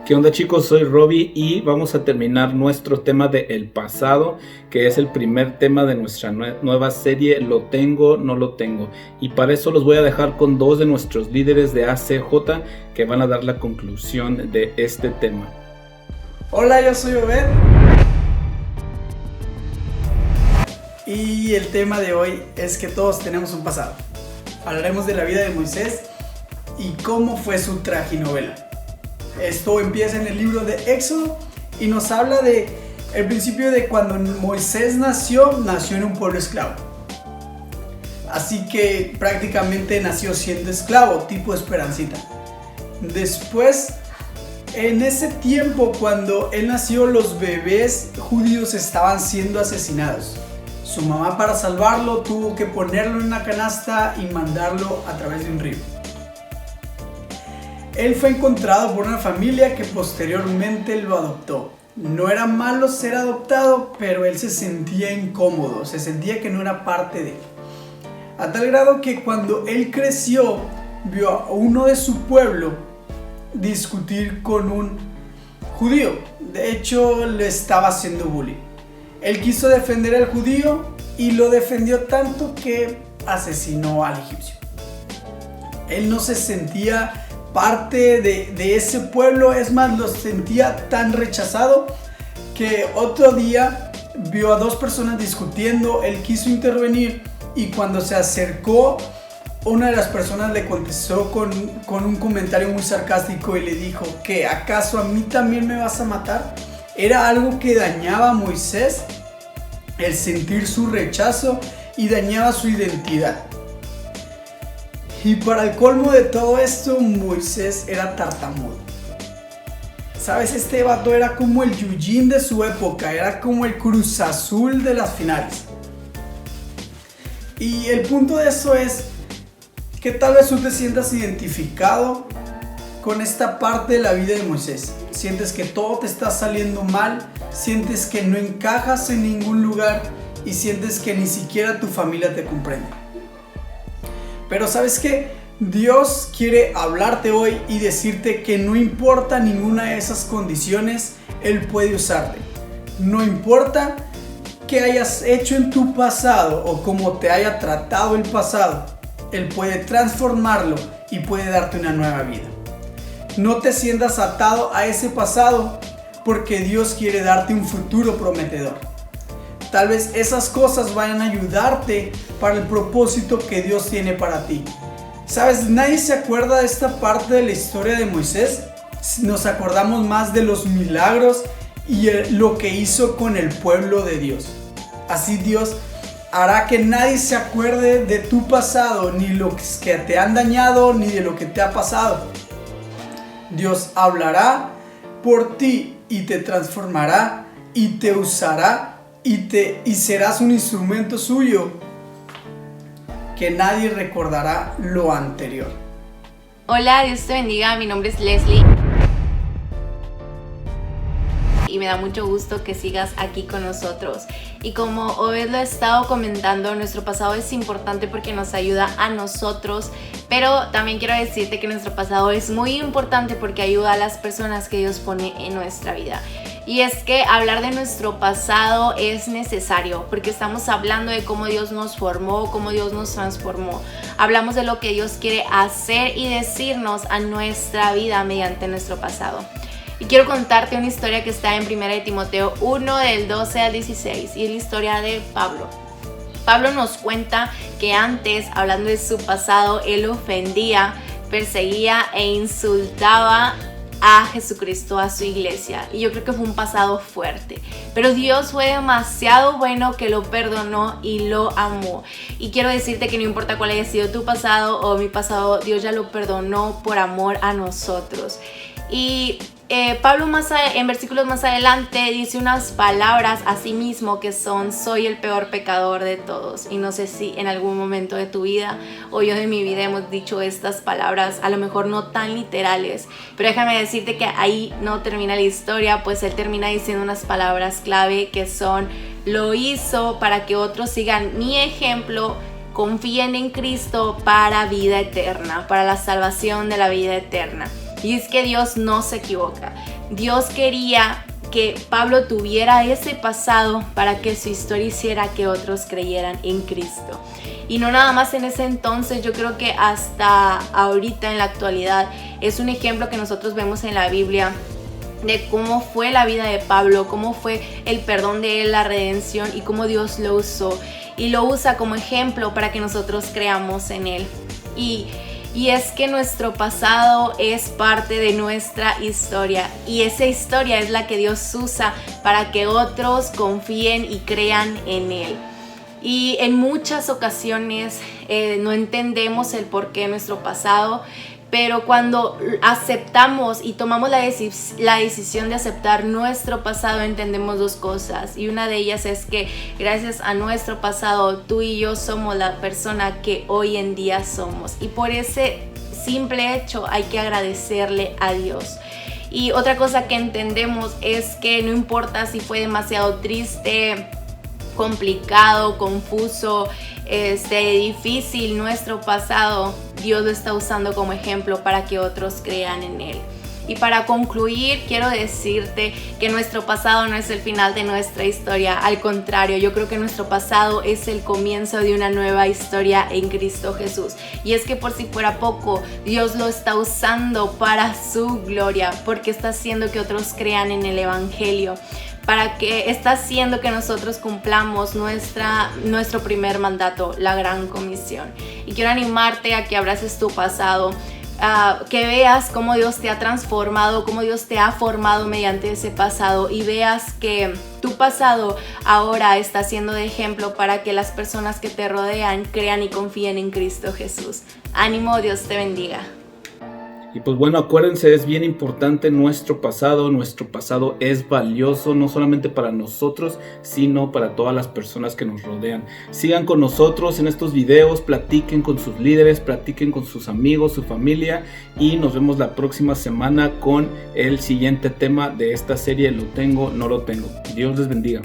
¿Qué onda, chicos? Soy Robbie y vamos a terminar nuestro tema de el pasado, que es el primer tema de nuestra nueva serie Lo tengo, no lo tengo. Y para eso los voy a dejar con dos de nuestros líderes de ACJ que van a dar la conclusión de este tema. Hola, yo soy Obed. Y el tema de hoy es que todos tenemos un pasado. Hablaremos de la vida de Moisés y cómo fue su traginovela. Esto empieza en el libro de Éxodo y nos habla de el principio de cuando Moisés nació en un pueblo esclavo. Así que prácticamente nació siendo esclavo, tipo Esperancita. Después, en ese tiempo cuando él nació, los bebés judíos estaban siendo asesinados. Su mamá, para salvarlo, tuvo que ponerlo en una canasta y mandarlo a través de un río. Él fue encontrado por una familia que posteriormente lo adoptó. No era malo ser adoptado, pero él se sentía incómodo, se sentía que no era parte de él. A tal grado que cuando él creció, vio a uno de su pueblo discutir con un judío. De hecho, le estaba haciendo bullying. Él quiso defender al judío y lo defendió tanto que asesinó al egipcio. Él no se sentía parte de ese pueblo, es más, lo sentía tan rechazado que otro día vio a dos personas discutiendo. Él quiso intervenir y cuando se acercó, una de las personas le contestó con un comentario muy sarcástico y le dijo: ¿qué? ¿Acaso a mí también me vas a matar? Era algo que dañaba a Moisés, el sentir su rechazo, y dañaba su identidad. Y para el colmo de todo esto, Moisés era tartamudo. ¿Sabes? Este vato era como el Yujin de su época, era como el Cruz Azul de las finales. Y el punto de eso es que tal vez tú te sientas identificado con esta parte de la vida de Moisés. Sientes que todo te está saliendo mal, sientes que no encajas en ningún lugar y sientes que ni siquiera tu familia te comprende. Pero ¿sabes qué? Dios quiere hablarte hoy y decirte que no importa ninguna de esas condiciones, Él puede usarte. No importa qué hayas hecho en tu pasado o cómo te haya tratado el pasado, Él puede transformarlo y puede darte una nueva vida. No te sientas atado a ese pasado porque Dios quiere darte un futuro prometedor. Tal vez esas cosas vayan a ayudarte para el propósito que Dios tiene para ti. ¿Sabes? Nadie se acuerda de esta parte de la historia de Moisés. Nos acordamos más de los milagros y lo que hizo con el pueblo de Dios. Así Dios hará que nadie se acuerde de tu pasado, ni lo que te han dañado, ni de lo que te ha pasado. Dios hablará por ti y te transformará y te usará y serás un instrumento suyo que nadie recordará lo anterior. Hola, Dios te bendiga, mi nombre es Leslie y me da mucho gusto que sigas aquí con nosotros. Y como Obed lo ha estado comentando, nuestro pasado es importante porque nos ayuda a nosotros, pero también quiero decirte que nuestro pasado es muy importante porque ayuda a las personas que Dios pone en nuestra vida. Y es que hablar de nuestro pasado es necesario porque estamos hablando de cómo Dios nos formó, cómo Dios nos transformó. Hablamos de lo que Dios quiere hacer y decirnos a nuestra vida mediante nuestro pasado. Y quiero contarte una historia que está en 1 Timoteo 1 del 12 al 16 y es la historia de Pablo. Pablo nos cuenta que antes, hablando de su pasado, él ofendía, perseguía e insultaba a Jesucristo, a su iglesia, y yo creo que fue un pasado fuerte, pero Dios fue demasiado bueno que lo perdonó y lo amó. Y quiero decirte que no importa cuál haya sido tu pasado o mi pasado, Dios ya lo perdonó por amor a nosotros. Y Pablo en versículos más adelante dice unas palabras a sí mismo que son: soy el peor pecador de todos. Y no sé si en algún momento de tu vida o yo de mi vida hemos dicho estas palabras, a lo mejor no tan literales, pero déjame decirte que ahí no termina la historia, pues él termina diciendo unas palabras clave que son: lo hizo para que otros sigan mi ejemplo, confíen en Cristo para vida eterna, para la salvación de la vida eterna. Y es que Dios no se equivoca. Dios quería que Pablo tuviera ese pasado para que su historia hiciera que otros creyeran en Cristo. Y no nada más en ese entonces, yo creo que hasta ahorita en la actualidad es un ejemplo que nosotros vemos en la Biblia de cómo fue la vida de Pablo, cómo fue el perdón de él, la redención y cómo Dios lo usó y lo usa como ejemplo para que nosotros creamos en él. Y es que nuestro pasado es parte de nuestra historia y esa historia es la que Dios usa para que otros confíen y crean en él. Y en muchas ocasiones no entendemos el porqué de nuestro pasado, pero cuando aceptamos y tomamos la decisión de aceptar nuestro pasado, entendemos dos cosas. Y una de ellas es que gracias a nuestro pasado, tú y yo somos la persona que hoy en día somos. Y por ese simple hecho hay que agradecerle a Dios. Y otra cosa que entendemos es que no importa si fue demasiado triste, complicado, confuso, difícil nuestro pasado, Dios lo está usando como ejemplo para que otros crean en él. Y para concluir, quiero decirte que nuestro pasado no es el final de nuestra historia. Al contrario, yo creo que nuestro pasado es el comienzo de una nueva historia en Cristo Jesús. Y es que por si fuera poco, Dios lo está usando para su gloria, porque está haciendo que otros crean en el Evangelio, para que está haciendo que nosotros cumplamos nuestro primer mandato, la Gran Comisión. Y quiero animarte a que abraces tu pasado, que veas cómo Dios te ha transformado, cómo Dios te ha formado mediante ese pasado y veas que tu pasado ahora está siendo de ejemplo para que las personas que te rodean crean y confíen en Cristo Jesús. Ánimo, Dios te bendiga. Y pues bueno, acuérdense, es bien importante nuestro pasado es valioso no solamente para nosotros, sino para todas las personas que nos rodean. Sigan con nosotros en estos videos, platiquen con sus líderes, platiquen con sus amigos, su familia y nos vemos la próxima semana con el siguiente tema de esta serie, Lo Tengo, No Lo Tengo. Dios les bendiga.